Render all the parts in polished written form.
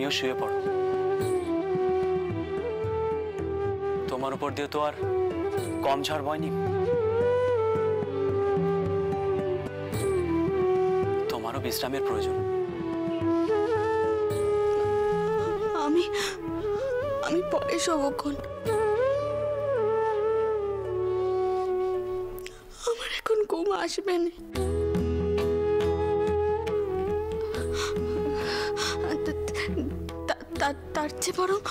তুমিও শুয়ে পড়ো। তোমার উপর দিয়ে তো আর কম ঝড় বয়নি। তোমারও বিশ্রামের প্রয়োজন। আমি পরে শোবক্ষণ। আমার এখন ঘুম আসবে না। তার চেয়ে বরং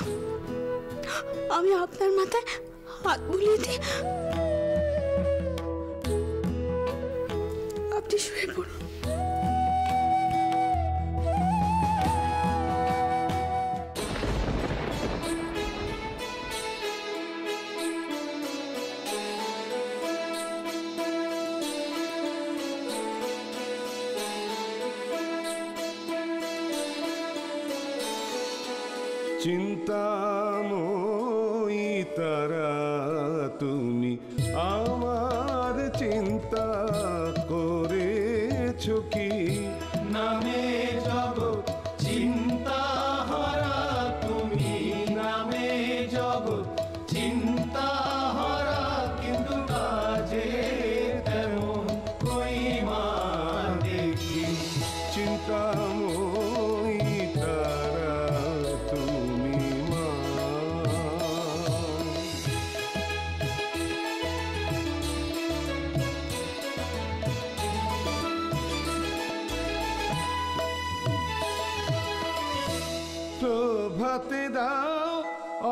আমি আপনার মাথায় হাত বুলিয়ে দিই, আপনি শুয়ে পড়ুন। চিন্তাময়ী তারা তুমি আমার চিন্তা করেছো কি? নামে জগৎ চিন্তা হারা তুমি, নামে জগৎ চিন্তা হারা, কিন্তু কাজে তেমন কই মা দেখি। চিন্তাময়ী তারা তুমি মা। প্রভাতে দাও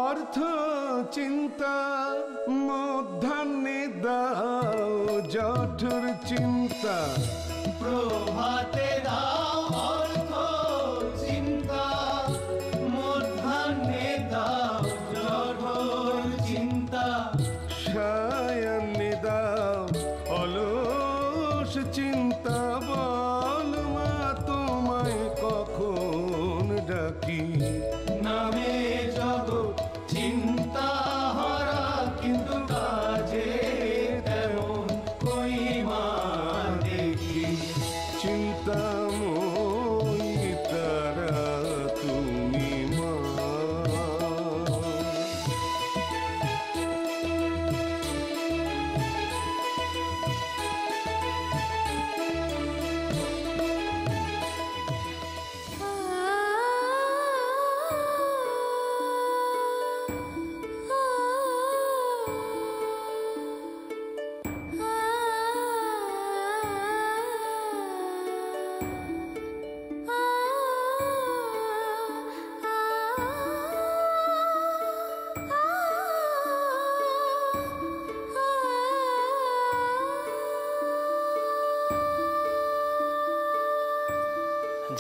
অর্থ চিন্তা, মধ্যাহ্নে দাও জঠর চিন্তা। প্রভাতে দাও অর্থ চিন্তা, মধ্যাহ্নে দাও জঠর চিন্তা। সায়াহ্নে দাও অলস চিন্তা, বল মা তোমায় কখন ডাকি। নামে জগৎ চিন্তা হারা, কিন্তু কাজে তেমন কই মা দেখি। চিন্তাময়ী তারা তুমি মা।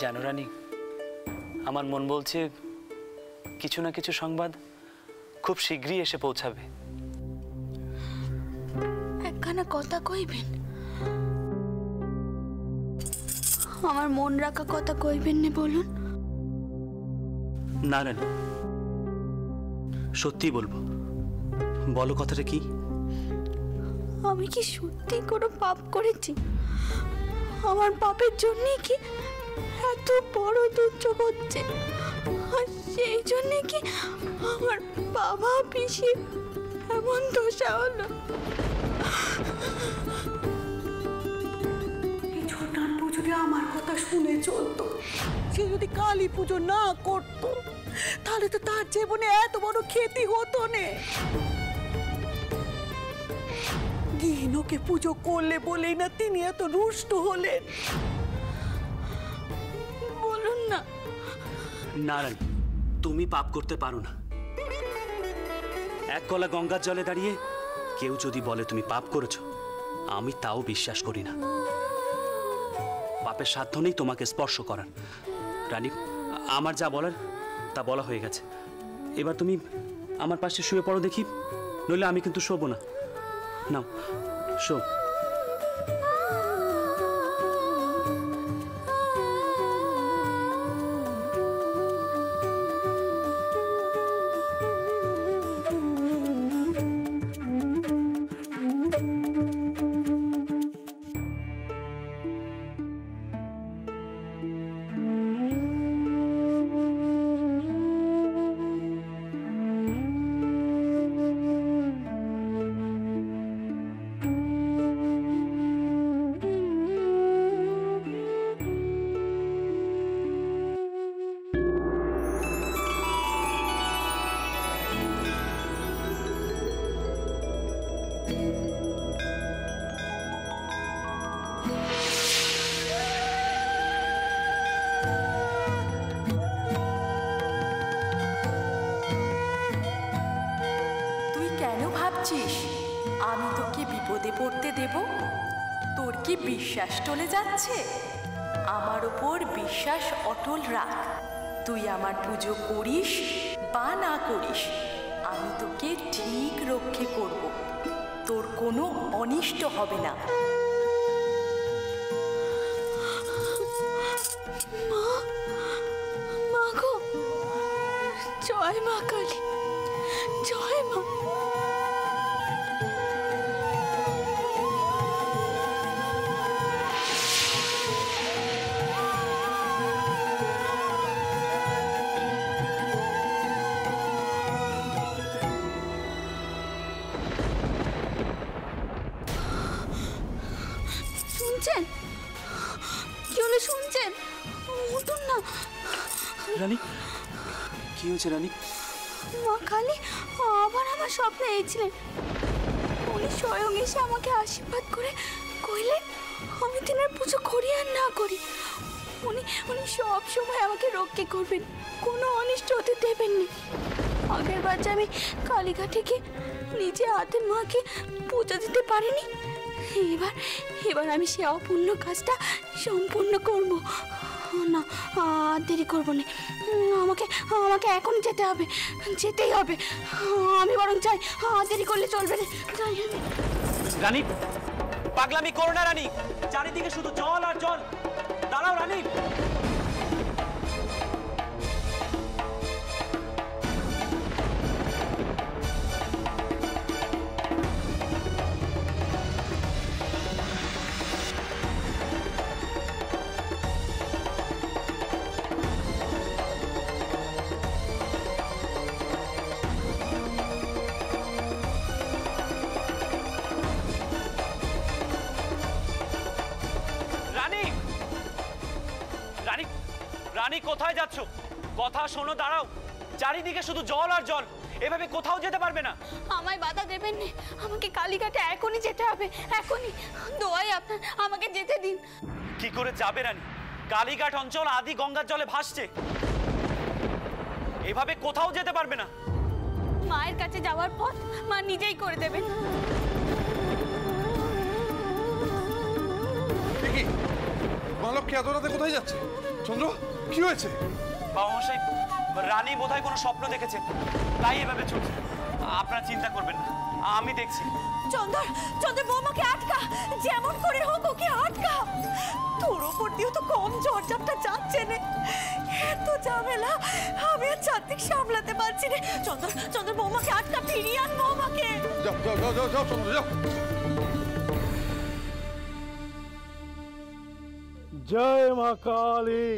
জানো রানী, আমার মন বলছে কিছু না কিছু সংবাদ খুব শীঘ্রই এসে পৌঁছাবে। একখানা কথা কইবেন? আমার মন রাখা কথা কইবেন না বলুন। না রানী, সত্যি বলবো। বলো কথাটা কি? আমি কি সত্যি কোনো পাপ করেছি? আমার পাপের জন্য কি এত বড় দুর্যোগ হচ্ছে? আর সেই জন্য কি আমার বাবা পিসি এমন দশা হলো? এই ছোটানপু যদি আমার কথা শুনে চলতো, সে যদি কালী পুজো না করতো, তাহলে তো তার জীবনে এত বড় ক্ষতি হতো না। গিহিনোকে পুজো করলে বলেই না তিনি এত রুষ্ট হলেন। বলুন না। নারায়ণ, তুমি পাপ করতে পারো না। এক গলা গঙ্গার জলে দাঁড়িয়ে কেউ যদি বলে তুমি পাপ করেছো, আমি তাও বিশ্বাস করি না। পাপের সাধ্য নেই তোমাকে স্পর্শ করার। রানী, আমার যা বলার তা বলা হয়ে গেছে। এবার তুমি আমার পাশে শুয়ে পড়ো দেখি, নইলে আমি কিন্তু শোবো না। নাও, শো। বিপদে পড়তে দেব? তোর কি বিশ্বাস টলে যাচ্ছে? আমার উপর বিশ্বাস অটল রাখ। তুই আমার পুজো করিস বা না করিস, আমি তোকে ঠিক রক্ষে করব। তোর কোনো অনিষ্ট হবে না। মা গো, জয় মা কালী, জয় মা। শুনছেন? কি হলো শুনছেন? উঠুন না। রানী, কি হয়েছে রানী? মা কালী আবার আমার স্বপ্নে এসেছিলেন। উনি স্বয়ং এসে আমাকে আশীর্বাদ করে কইলেন আমি তিনার পুজো করি আর না করি, উনি সব সময় আমাকে রক্ষা করবেন, কোনো অনিষ্ট হতে দেবেন না। আগের বার যে আমি কালীঘাটে গিয়ে নিজে হাতে মাকে পুজো দিতে পারিনি, এবার আমি সে অপূর্ণ কাজটা সম্পূর্ণ করব। না, আর দেরি করবো না, আমাকে এখন যেতে হবে, যেতেই হবে। আমি বরং চাই, আর দেরি করলে চলবে না। রানী, পাগলামি করো না রানী, চারিদিকে শুধু জল আর জল। দাঁড়াও রানী। রানী, কোথায় যাচ্ছ? কথা শোনো, দাঁড়াও। চারিদিকে শুধু জল আর জল, এভাবে কোথাও যেতে পারবে না। আমায় বাধা দেবেন না, আমাকে কালীঘাটে এখনই যেতে হবে, এখনই। দোয়াই আপনার, আমাকে যেতে দিন। কি করে যাবে রানী? কালীঘাট অঞ্চল আদি গঙ্গার জলে ভাসছে, এভাবে কোথাও যেতে পারবে না। মায়ের কাছে যাওয়ার পথ মা নিজেই করে দেবেন। দেখি মা লক্ষ্মী এত রাতে কোথায় যাচ্ছে? চন্দ্র, কি হয়েছে? বাবা মশাই, রানী বোধহয় কোনো স্বপ্ন দেখেছে, তাই এভাবে চলছে। আপনারা চিন্তা করবেন না, আমি দেখছি। চন্দর বৌমাকে আটকা, যেমন করে হোক ওকে আটকা। তোর ওপর দিয়ে তো কম ঝড়ঝাপটা যাচ্ছে না, এত ঝামেলা আমি আর চারদিক সামলাতে পারছি না। চন্দর বৌমাকে আটকা, ফিরিয়ে আন বৌমাকে। যাও যাও যাও যাও যাও চন্দ্র, যাও। জয় মা কালী,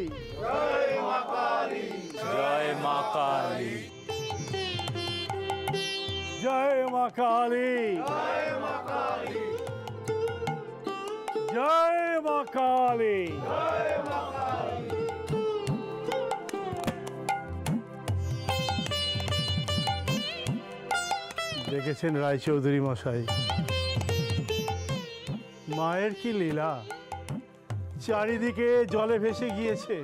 জয় মা কালী, জয় মা কালী, জয় মা কালী, জয় মা কালী, জয় মা কালী। জয় মা কালী। দেখেছেন রায়চৌধুরী মশাই, মায়ের কি লীলা। চারিদিকে জলে ভেসে গিয়েছে,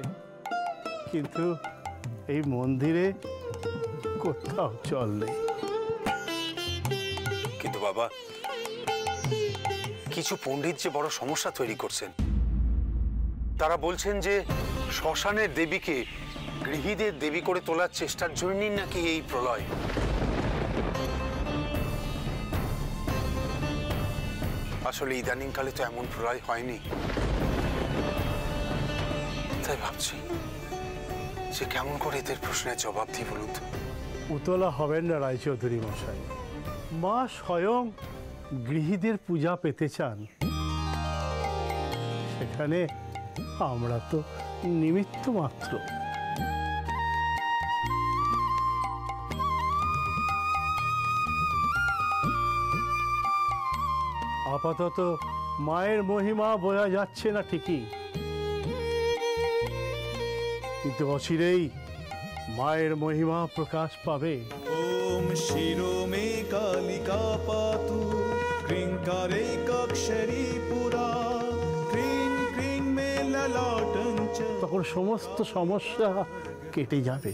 কিন্তু এই মন্দিরে কোথাও জল নেই। কিন্তু বাবা, কিছু পণ্ডিত যে বড় সমস্যা তৈরি করছেন। তারা বলছেন যে শ্মশানের দেবীকে গৃহীদের দেবী করে তোলার চেষ্টার জন্যই নাকি এই প্রলয়। আসলে ইদানিংকালে তো এমন প্রলয় হয়নি, তাই ভাবছি যে কেমন করে এদের প্রশ্নের জবাব দিই বলুন তো। উতলা হবেন না রায়চৌধুরী মশাই, মা স্বয়ং গৃহীদের পূজা পেতে চান, সেখানে আমরা তো নিমিত্ত মাত্র। আপাতত মায়ের মহিমা বোঝা যাচ্ছে না ঠিকই, কিন্তু অচিরেই মায়ের মহিমা প্রকাশ পাবে। ওম শিরো মে কালিকা পাতু ক্রিংকারেকাক্ষরী পুরা ক্রিং ক্রিং মে ললাটঞ্চ। তখন সমস্ত সমস্যা কেটে যাবে।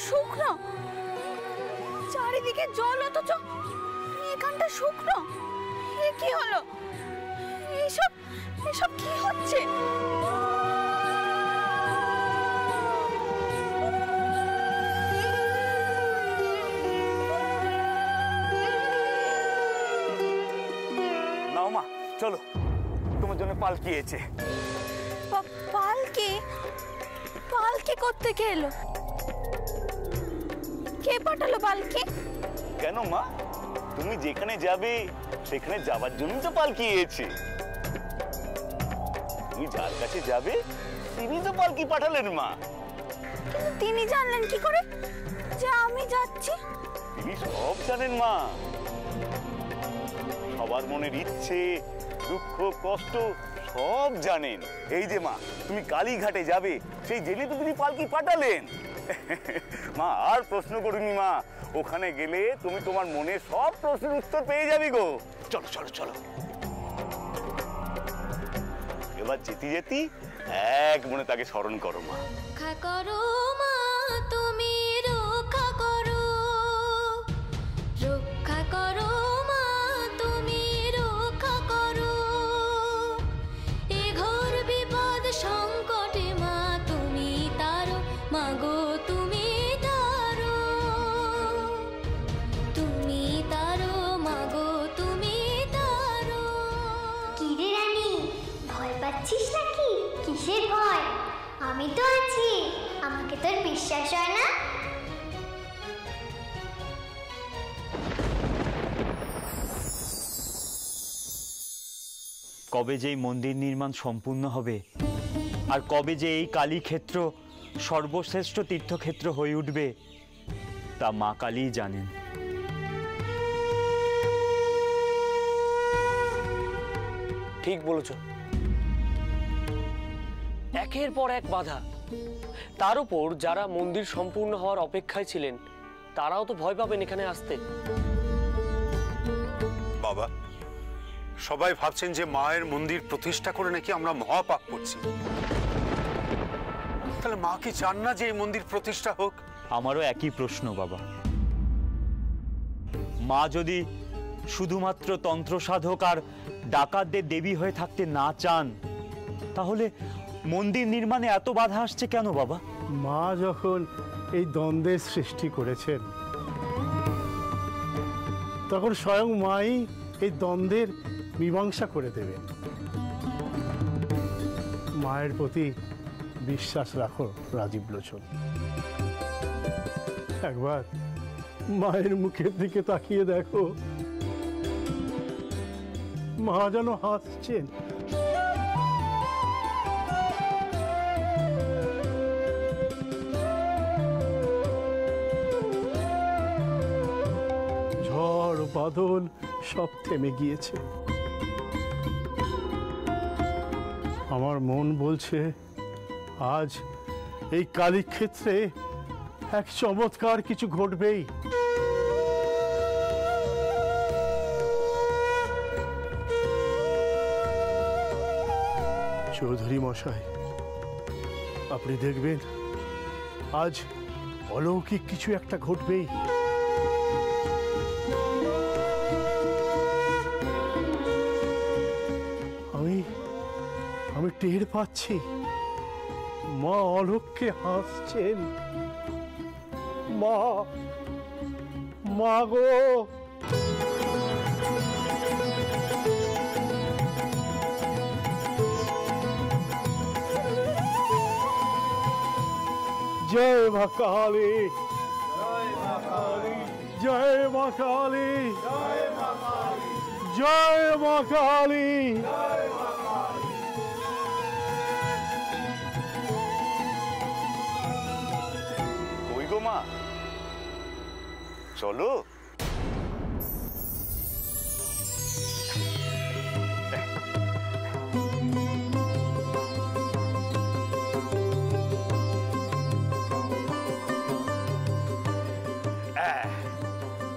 শুকনো, চারিদিকে জল, অথচ এখানটা শুকনো। এ কি হলো? এসব এসব কি হচ্ছে? নাও মা, চলো, তোমার জন্য পালকি এসেছে। পালকি? পালকি কোত্থেকে এলো? কে পাঠালো পালকি? কেন মা, তুমি যেখানে যাবে সেখানে যাবার জন্য তো পালকি এসেছে। তুমি যার কাছে যাবে তিনি তো পালকি পাঠালেন মা। কিন্তু তিনি জানলেন কি করে যে আমি যাচ্ছি? তিনি সব জানেন মা, সবার মনের ইচ্ছে, দুঃখ, কষ্ট সব জানেন। এই যে মা, তুমি কালীঘাটে যাবে সেই জেনে তো তিনি পালকি পাঠালেন। মা আর প্রশ্ন করিনি মা, ওখানে গেলে তুমি তোমার মনে সব প্রশ্নের উত্তর পেয়ে যাবি গো। চলো চলো চলো, এবার যেতে যেতে এক মনে তাকে স্মরণ করো মা। রক্ষা করো মা, তুমি রক্ষা করো, রক্ষা করো মা, তুমি রক্ষা করো, এ ঘোর বিপদ সংকটে মা তুমি তারো, মা গো তুমি তারো, তুমি তারো, মা গো তুমি তারো। কি রে রানী, ভয় পাচ্ছিস নাকি? কিসের ভয়? আমি তো আছি, আমাকে তোর বিশ্বাস হয় না? কবে যে এই মন্দির নির্মাণ সম্পূর্ণ হবে আর কবে যে এই কালী ক্ষেত্র সর্বশ্রেষ্ঠ তীর্থক্ষেত্র হয়ে উঠবে তা মা কালীই জানেন। ঠিক বলেছ, একের পর এক বাধা, তার উপর যারা মন্দির সম্পূর্ণ হওয়ার অপেক্ষায় ছিলেন তারাও তো ভয় পাবেন এখানে আসতে। বাবা, সবাই ভাবছেন যে মায়ের মন্দির প্রতিষ্ঠা করে নাকি আমরা মহাপাপ করছি। তাহলে মা কি চান না যে এই মন্দির প্রতিষ্ঠা হোক? আমারও একই প্রশ্ন বাবা। মা যদি শুধুমাত্র তন্ত্র সাধক আর ডাকাতদের দেবী হয়ে থাকতে না চান তাহলে মন্দির নির্মাণে এত বাধা আসছে কেন বাবা? মা যখন এই দ্বন্দ্বের সৃষ্টি করেছেন তখন স্বয়ং মাই এই দ্বন্দ্বের মীমাংসা করে দেবেন। মায়ের প্রতি বিশ্বাস রাখো রাজীব লোচন। একবার মায়ের মুখের দিকে তাকিয়ে দেখো, মা যেন হাসছেন। ঝড় বাদল সব থেমে গিয়েছে। আমার মন বলছে আজ এই কালীক্ষেত্রে এক চমৎকার কিছু ঘটবেই। চৌধুরী মশাই, আপনি দেখবেন আজ অলৌকিক কিছু একটা ঘটবেই। আমি টের পাচ্ছি মা অলক্ষ্যে হাসছেন। মা, মা গো, জয় মা কালী, জয় মা কালী, জয় মা কালী, জয় মা কালী। কই গো মা, চলো।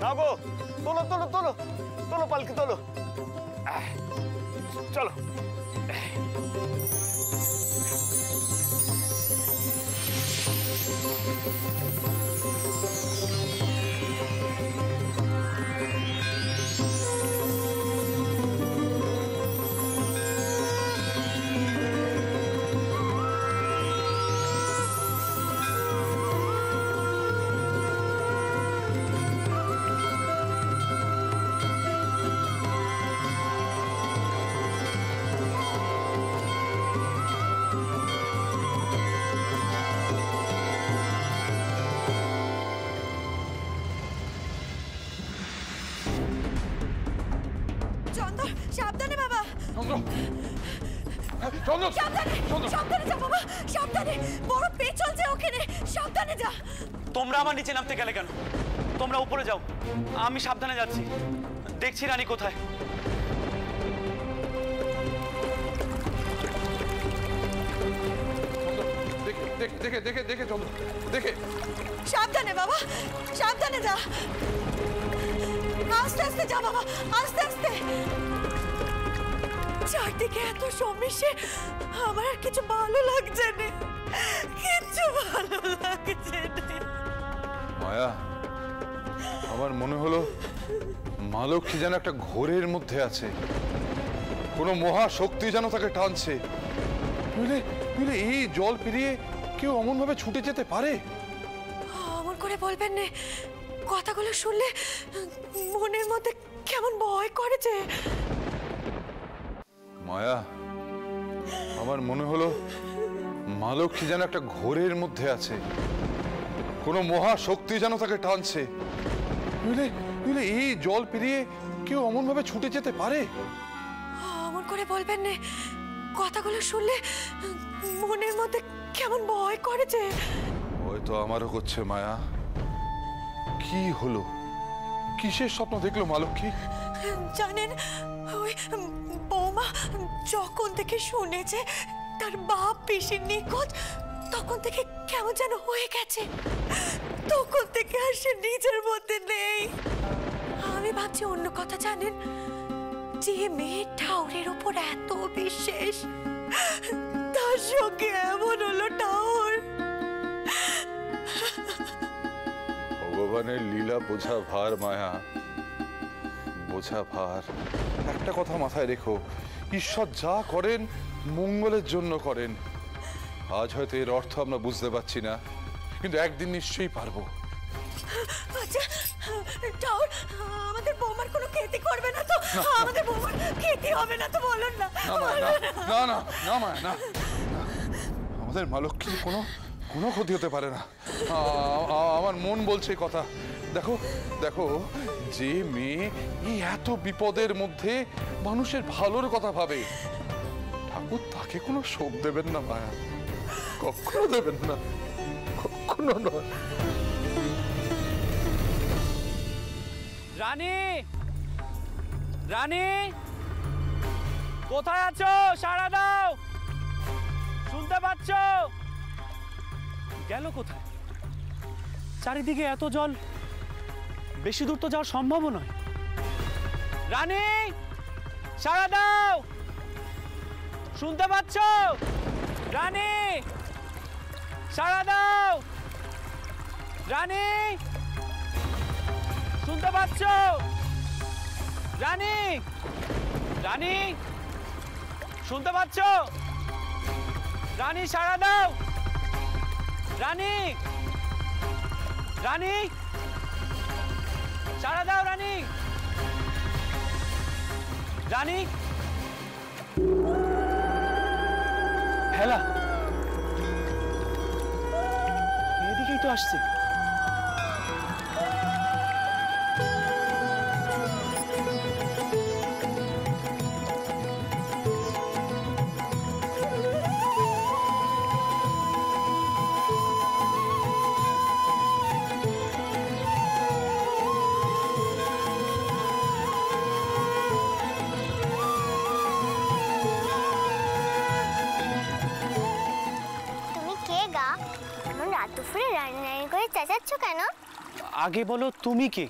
না গো, তোলো তোলো তোলো তোলো, পালকি তোলো, চলো। চন্দন সাবধানে সাবধানে যা বাবা, সাবধানে, বড় পেয়ে চলছে ওখানে, সাবধানে যা। তোমরা আমার নিচে নামতে গেলে কেন? তোমরা উপরে যাও, আমি সাবধানে যাচ্ছি। দেখছি রানী কোথায়। দেখে দেখে দেখে চন্দন দেখে। সাবধানে বাবা, সাবধানে যা, আস্তে আস্তে যা বাবা, আস্তে আস্তে। চারদিকে এত সমস্যা, আমার আর কিছু ভালো লাগছে না, কিছু ভালো লাগছে না। মায়া, আমার মনে হলো মা লক্ষ্মী যেন একটা ঘোরের মধ্যে আছে, কোনো মহাশক্তি যেন তাকে টানছে। বুঝলে বুঝলে এই জল পেরিয়ে কেউ অমন ভাবে ছুটে যেতে পারে? অমন করে বলবেন না, কথাগুলো শুনলে মনের মধ্যে কেমন ভয় করেছে। মায়া, আমার মনে হলো মা লক্ষ্মী যেন একটা ঘোরের মধ্যে আছে, কোনো মহাশক্তি যেন তাকে টানছে। বুঝলে বুঝলে এই জল পেরিয়ে কেউ অমন ভাবে ছুটে যেতে পারে? অমন করে বলবেন না, কথাগুলো শুনলে মনের মধ্যে কেমন ভয় করেছে। হয়তো আমারও করছে। মায়া, কি হলো? কিসের স্বপ্ন দেখলো মা লক্ষ্মী? জানেন, ওই বৌমা যখন থেকে শুনেছে তার বাপ পিসির নিখোঁজ, তখন থেকে কেমন যেন হয়ে গেছে, তখন থেকে আর সে নিজের মধ্যে নেই। আমি ভাবছি অন্য কথা। জানেন, যে মেয়ে ঠাউরের উপর এত বিশ্বাস, তার সঙ্গে এমন হলো ঠাউর। ভগবানের লীলা বোঝা ভার মায়া, বোঝা ভার। একটা কথা মাথায় রেখো, ঈশ্বর যা করেন মঙ্গলের জন্য করেন। আজ হয়তো এর অর্থ আমরা বুঝতে পারছি না, কিন্তু একদিন নিশ্চয়ই পারবো। আচ্ছা ঠাউর, আমাদের বৌমার কোনো ক্ষতি করবে না তো? আমাদের বৌমার ক্ষতি হবে না তো? বলুন না। না না না মায়া, না, আমাদের মা লক্ষ্মীর কোনো কোনো ক্ষতি হতে পারে না। আমার মন বলছে কথা। দেখো দেখো, যে মেয়ে এই এত বিপদের মধ্যে মানুষের ভালোর কথা ভাবে, ঠাকুর তাকে কোনো শোক দেবেন না মায়া, কখনো দেবেন না, কখনো নয়। রানী, রানী, কোথায় আছো? সাড়া দাও, শুনতে পাচ্ছ? গেল কোথায়? চারিদিকে এত জল, বেশি দূর তো যাওয়া সম্ভব নয়। রানী, সাড়া দাও, শুনতে পাচ্ছ? রানী, সাড়া দাও, রানী, শুনতে পাচ্ছ? রানী, রানী, শুনতে পাচ্ছ? রানী, সাড়া দাও, রানী, রানী, সাড়া দাও, রানী, রানী। হেলা, এদিকেই তো আসছে। রাত দুপুরে রান্না করে চেঁচাচ্ছ কেন? আগে বলো তুমি কে?